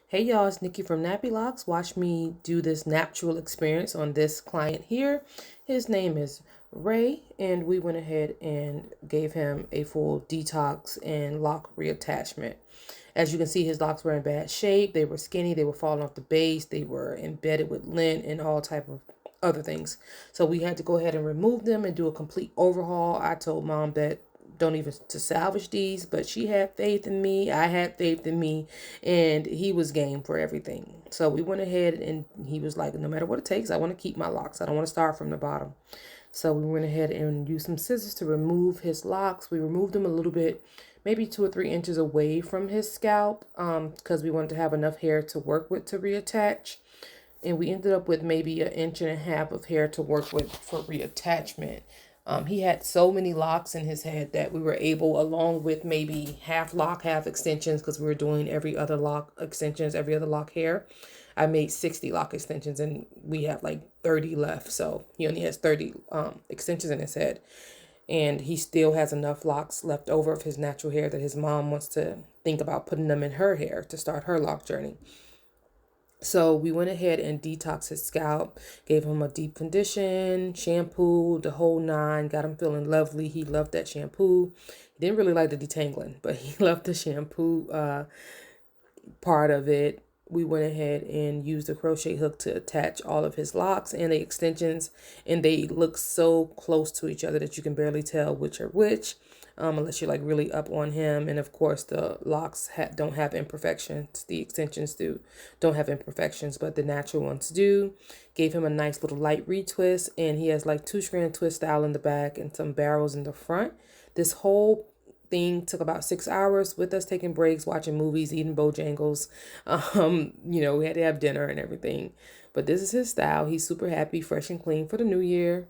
Hey y'all, it's Nikki from Nappy Locks. Watch me do this natural experience on this client here. His name is Ray, and we went ahead and gave him a full detox and lock reattachment. As you can see, his locks were in bad shape. They were skinny, they were falling off the base, they were embedded with lint and all type of other things. So we had to go ahead and remove them and do a complete overhaul. I told mom that don't even to salvage these, but she had faith in me. I had faith in me, and he was game for everything. So we went ahead and he was like, no matter what it takes, I want to keep my locks. I don't want to start from the bottom. So we went ahead and used some scissors to remove his locks. We removed them a little bit, maybe 2 or 3 inches away from his scalp, because we wanted to have enough hair to work with to reattach. And we ended up with maybe 1.5 inches of hair to work with for reattachment. He had so many locks in his head that we were able, along with maybe half lock, half extensions, because we were doing every other lock extensions, every other lock hair. I made 60 lock extensions and we have like 30 left. So he only has 30 extensions in his head. And he still has enough locks left over of his natural hair that his mom wants to think about putting them in her hair to start her lock journey. So we went ahead and detoxed his scalp, gave him a deep condition, shampoo, the whole nine, got him feeling lovely. He loved that shampoo. He didn't really like the detangling, but he loved the shampoo part of it. We went ahead and used a crochet hook to attach all of his locks and the extensions, and they look so close to each other that you can barely tell which are which, unless you're like really up on him. And of course, the locks don't have imperfections. The extensions don't have imperfections, but the natural ones do. Gave him a nice little light retwist, and he has like 2-strand twist style in the back and some barrels in the front. This whole thing took about 6 hours with us taking breaks, watching movies, eating Bojangles. We had to have dinner and everything. But this is his style. He's super happy, fresh and clean for the new year.